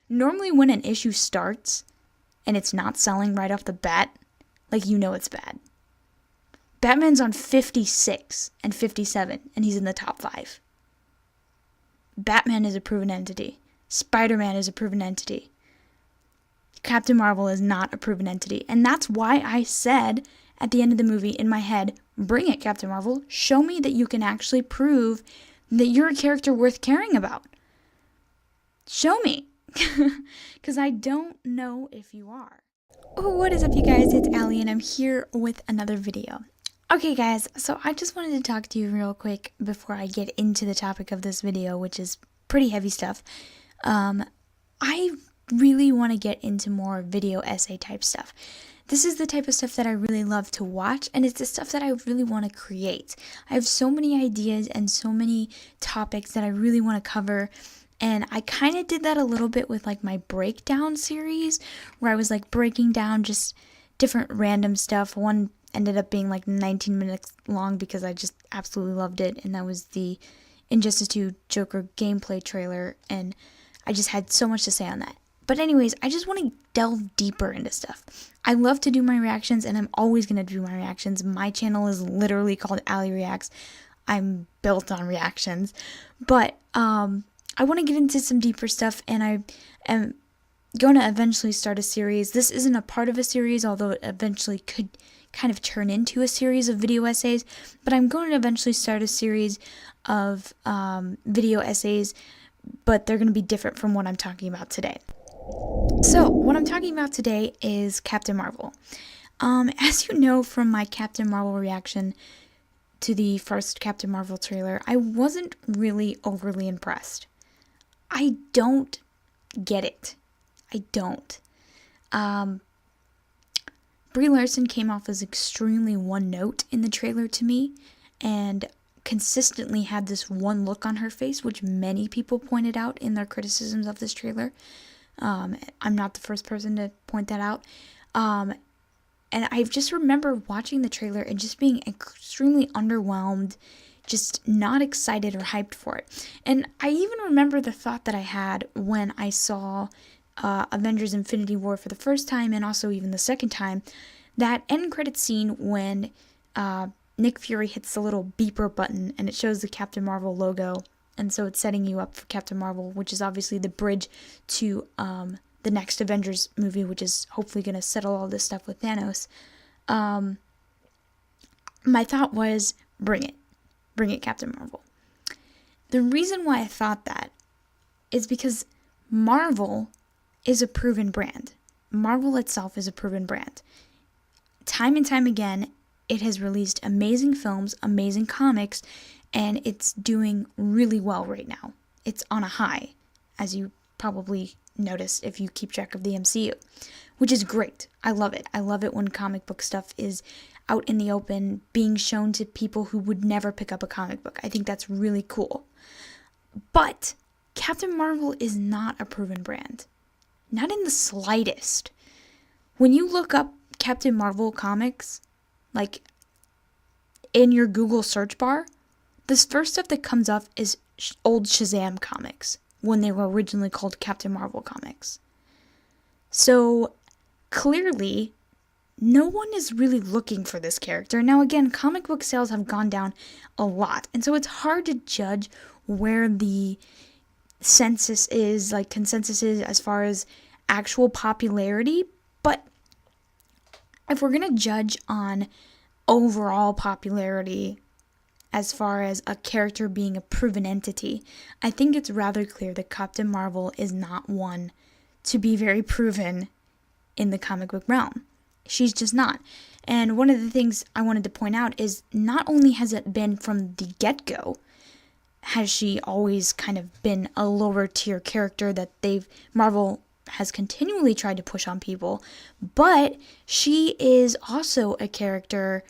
Normally when an issue starts and it's not selling right off the bat, like, you know it's bad. Batman's on 56 and 57, and he's in the top 5. Batman is a proven entity. Spider-Man is a proven entity. Captain Marvel is not a proven entity. And that's why I said at the end of the movie in my head, bring it, Captain Marvel. Show me that you can actually prove that you're a character worth caring about. Show me. Because I don't know if you are. Oh, what is up, you guys? It's Allie, and I'm here with another video. Okay, guys, so I just wanted to talk to you real quick before I get into the topic of this video, which is pretty heavy stuff. I really want to get into more video essay type stuff. This is the type of stuff that I really love to watch, and it's the stuff that I really want to create. I have so many ideas and so many topics that I really want to cover, and I kind of did that a little bit with like my breakdown series, where I was like breaking down just different random stuff. One ended up being like 19 minutes long because I just absolutely loved it, and that was the Injustice 2 Joker gameplay trailer, and I just had so much to say on that. But anyways, I just want to delve deeper into stuff. I love to do my reactions, and I'm always going to do my reactions. My channel is literally called Allie Reacts. I'm built on reactions. But I want to get into some deeper stuff, and I am going to eventually start a series. This isn't a part of a series, although it eventually could kind of turn into a series of video essays. But I'm going to eventually start a series of video essays, but they're going to be different from what I'm talking about today. So, what I'm talking about today is Captain Marvel. As you know from my Captain Marvel reaction to the first Captain Marvel trailer, I wasn't really overly impressed. I don't get it. I don't. Brie Larson came off as extremely one note in the trailer to me, and consistently had this one look on her face, which many people pointed out in their criticisms of this trailer. I'm not the first person to point that out. And I just remember watching the trailer and just being extremely underwhelmed, just not excited or hyped for it. And I even remember the thought that I had when I saw Avengers Infinity War for the first time, and also even the second time, that end credit scene when Nick Fury hits the little beeper button and it shows the Captain Marvel logo. And so it's setting you up for Captain Marvel, which is obviously the bridge to the next Avengers movie, which is hopefully going to settle all this stuff with Thanos. My thought was, bring it. Bring it, Captain Marvel. The reason why I thought that is because Marvel is a proven brand. Marvel itself is a proven brand. Time and time again, it has released amazing films, amazing comics, and it's doing really well right now. It's on a high, as you probably notice if you keep track of the MCU, which is great. I love it. I love it when comic book stuff is out in the open, being shown to people who would never pick up a comic book. I think that's really cool. But Captain Marvel is not a proven brand. Not in the slightest. When you look up Captain Marvel comics, like in your Google search bar, this first stuff that comes up is old Shazam comics, when they were originally called Captain Marvel comics. So, clearly, no one is really looking for this character. Now, again, comic book sales have gone down a lot, and so it's hard to judge where the consensus is as far as actual popularity, but if we're going to judge on overall popularity as far as a character being a proven entity, I think it's rather clear that Captain Marvel is not one to be very proven in the comic book realm. She's just not. And one of the things I wanted to point out is not only has it been from the get-go, has she always kind of been a lower tier character that Marvel has continually tried to push on people, but she is also a character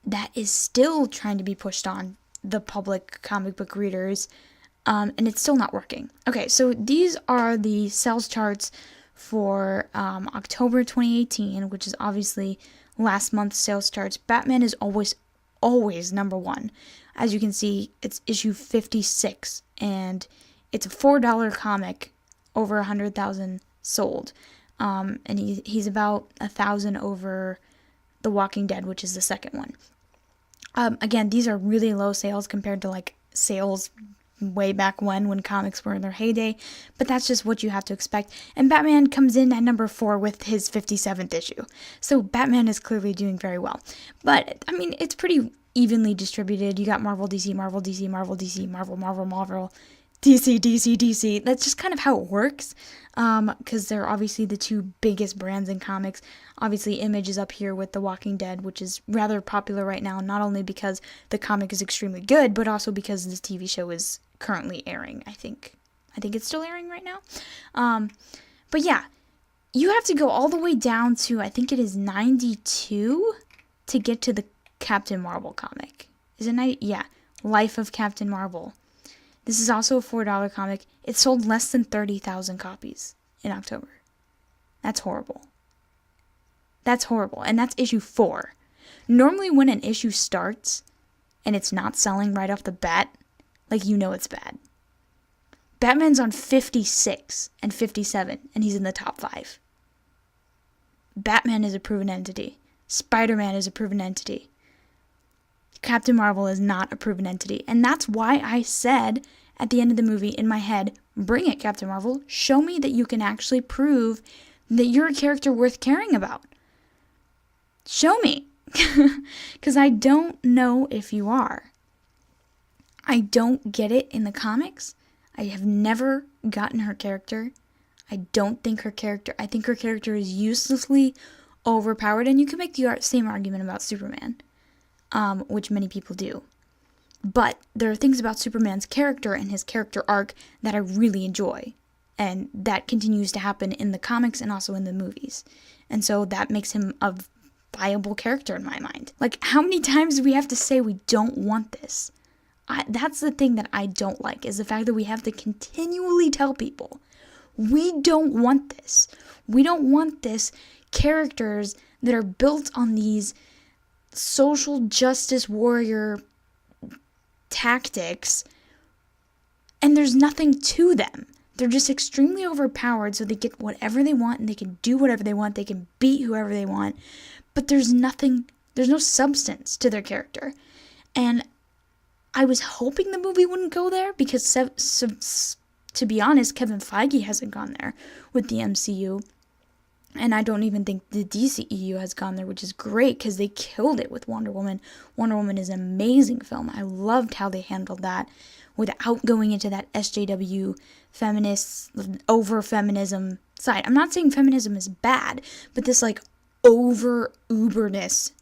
that is still trying to be pushed on the public comic book readers, and it's still not working. Okay, so these are the sales charts for October 2018, which is obviously last month's sales charts. Batman is always number one. As you can see, it's issue 56, and it's a $4 comic over 100,000 sold. And he's about 1,000 over The Walking Dead, which is the second one. Again, these are really low sales compared to like sales way back when comics were in their heyday, but that's just what you have to expect. And Batman comes in at number 4 with his 57th issue. So Batman is clearly doing very well. But, I mean, it's pretty evenly distributed. You got Marvel, DC, Marvel, DC, Marvel, DC, Marvel, Marvel, Marvel, DC, DC, DC. That's just kind of how it works, because they're obviously the two biggest brands in comics. Obviously, Image is up here with The Walking Dead, which is rather popular right now, not only because the comic is extremely good, but also because this TV show is currently airing. I think it's still airing right now. But yeah, you have to go all the way down to, I think it is 92 to get to the Captain Marvel comic. Is it 90? Yeah, Life of Captain Marvel. This is also a $4 comic. It sold less than 30,000 copies in October. That's horrible. That's horrible. And that's issue 4. Normally when an issue starts and it's not selling right off the bat, like, you know it's bad. Batman's on 56 and 57, and he's in the top 5. Batman is a proven entity. Spider-Man is a proven entity. Captain Marvel is not a proven entity. And that's why I said at the end of the movie in my head, bring it, Captain Marvel. Show me that you can actually prove that you're a character worth caring about. Show me. Because I don't know if you are. I don't get it in the comics. I have never gotten her character. I think her character is uselessly overpowered. And you can make the same argument about Superman. Which many people do. But there are things about Superman's character and his character arc that I really enjoy. And that continues to happen in the comics and also in the movies. And so that makes him a viable character in my mind. Like, how many times do we have to say we don't want this? That's the thing that I don't like, is the fact that we have to continually tell people, we don't want this. We don't want this. Characters that are built on these social justice warrior tactics, and there's nothing to them. They're just extremely overpowered, so they get whatever they want, and they can do whatever they want. They can beat whoever they want, but there's no substance to their character. And I was hoping the movie wouldn't go there, because to be honest, Kevin Feige hasn't gone there with the MCU. And I don't even think the DCEU has gone there, which is great, because they killed it with Wonder Woman. Wonder Woman is an amazing film. I loved how they handled that without going into that SJW feminist, over-feminism side. I'm not saying feminism is bad, but this, like, over-uberness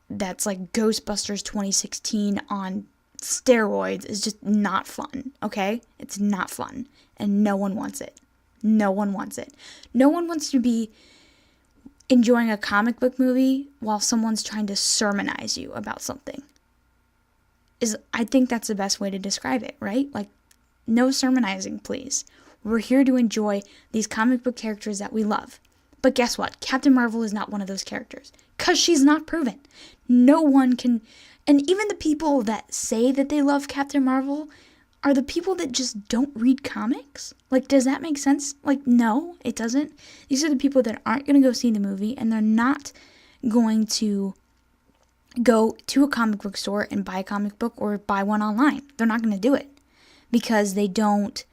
that's like Ghostbusters 2016 on steroids is just not fun, okay? It's not fun, and no one wants it. No one wants it. No one wants to be enjoying a comic book movie while someone's trying to sermonize you about something. I think that's the best way to describe it, right? Like, no sermonizing, please. We're here to enjoy these comic book characters that we love. But guess what? Captain Marvel is not one of those characters, because she's not proven. No one can, and even the people that say that they love Captain Marvel are the people that just don't read comics. Like, does that make sense? Like, no, it doesn't. These are the people that aren't going to go see the movie, and they're not going to go to a comic book store and buy a comic book or buy one online. They're not going to do it because they don't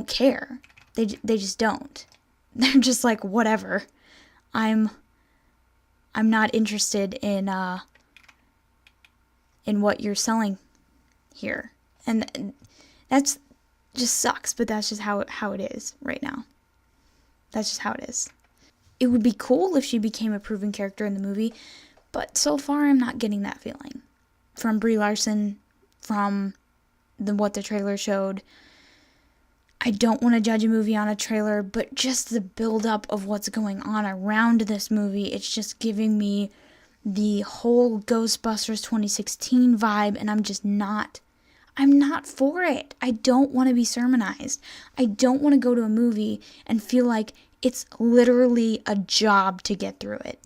care. They just don't. They're just like, whatever. I'm not interested in what you're selling here. And that's just sucks, but that's just how it is right now. That's just how it is. It would be cool if she became a proven character in the movie, but so far I'm not getting that feeling. From Brie Larson, from what the trailer showed. I don't want to judge a movie on a trailer, but just the build-up of what's going on around this movie, it's just giving me the whole Ghostbusters 2016 vibe, and I'm not for it. I don't want to be sermonized. I don't want to go to a movie and feel like it's literally a job to get through it.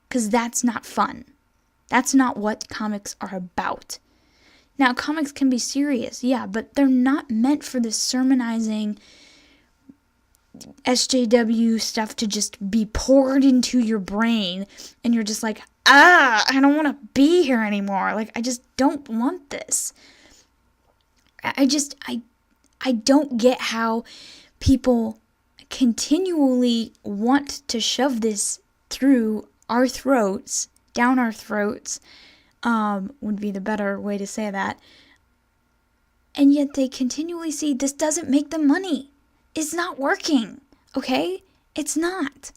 Because that's not fun. That's not what comics are about. Now, comics can be serious, yeah, but they're not meant for this sermonizing, SJW stuff to just be poured into your brain, and you're just like, I don't want to be here anymore. Like, I just don't want this. I don't get how people continually want to shove this through our throats, down our throats, would be the better way to say that. And yet they continually see this doesn't make them money. It's not working, okay? It's not.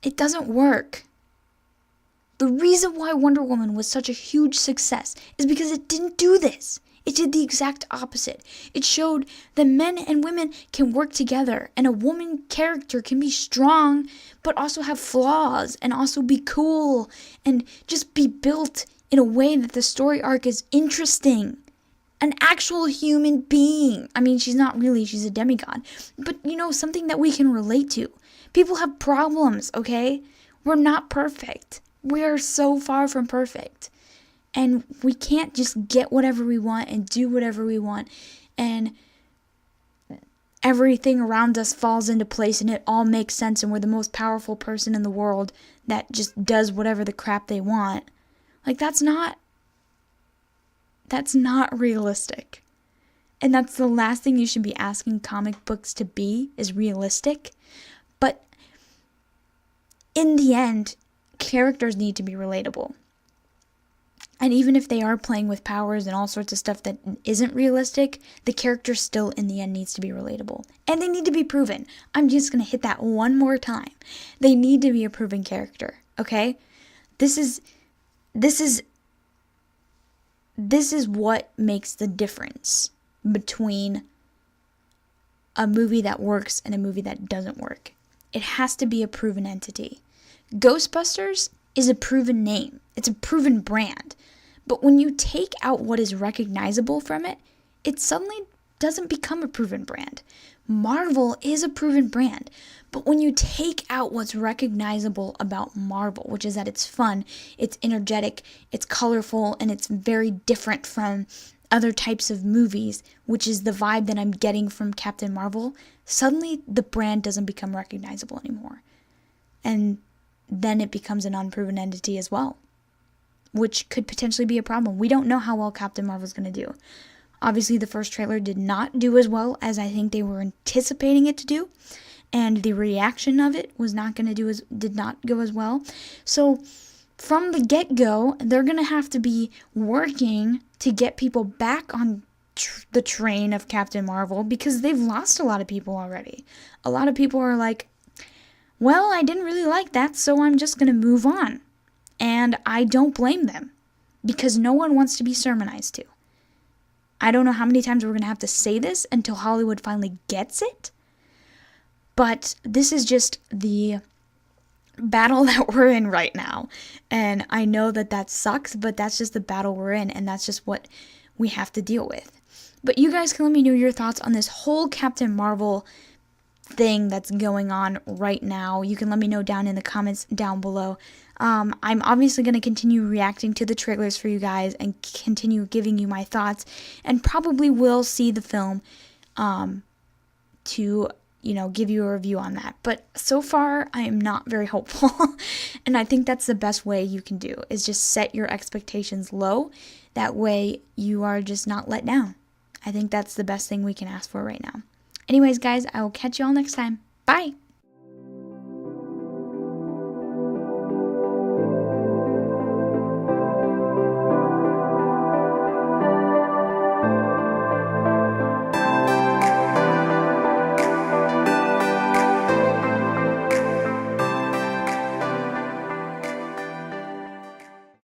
It doesn't work. The reason why Wonder Woman was such a huge success is because it didn't do this. It did the exact opposite. It showed that men and women can work together, and a woman character can be strong, but also have flaws, and also be cool, and just be built in a way that the story arc is interesting. An actual human being. I mean, she's not really, she's a demigod. But, something that we can relate to. People have problems, okay? We're not perfect. We're so far from perfect. And we can't just get whatever we want and do whatever we want. And everything around us falls into place and it all makes sense. And we're the most powerful person in the world that just does whatever the crap they want. Like, that's not realistic. And that's the last thing you should be asking comic books to be, is realistic. But in the end, characters need to be relatable. And even if they are playing with powers and all sorts of stuff that isn't realistic, the character still in the end needs to be relatable. And they need to be proven. I'm just going to hit that one more time. They need to be a proven character, okay? This is what makes the difference between a movie that works and a movie that doesn't work. It has to be a proven entity. Ghostbusters is a proven name. It's a proven brand. But when you take out what is recognizable from it, it suddenly doesn't become a proven brand. Marvel is a proven brand. But when you take out what's recognizable about Marvel, which is that it's fun, it's energetic, it's colorful, and it's very different from other types of movies, which is the vibe that I'm getting from Captain Marvel, suddenly the brand doesn't become recognizable anymore. And then it becomes an unproven entity as well, which could potentially be a problem. We don't know how well Captain Marvel's going to do. Obviously, the first trailer did not do as well as I think they were anticipating it to do, and the reaction of it was did not go as well. So from the get-go, they're going to have to be working to get people back on the train of Captain Marvel, because they've lost a lot of people already. A lot of people are like, well, I didn't really like that, so I'm just going to move on. And I don't blame them, because no one wants to be sermonized to. I don't know how many times we're going to have to say this until Hollywood finally gets it. But this is just the battle that we're in right now. And I know that sucks, but that's just the battle we're in. And that's just what we have to deal with. But you guys can let me know your thoughts on this whole Captain Marvel thing that's going on right now. You can let me know down in the comments down below. I'm obviously going to continue reacting to the trailers for you guys and continue giving you my thoughts, and probably will see the film to give you a review on that. But so far, I am not very hopeful. And I think that's the best way you can do, is just set your expectations low. That way you are just not let down. I think that's the best thing we can ask for right now. Anyways, guys, I will catch you all next time. Bye!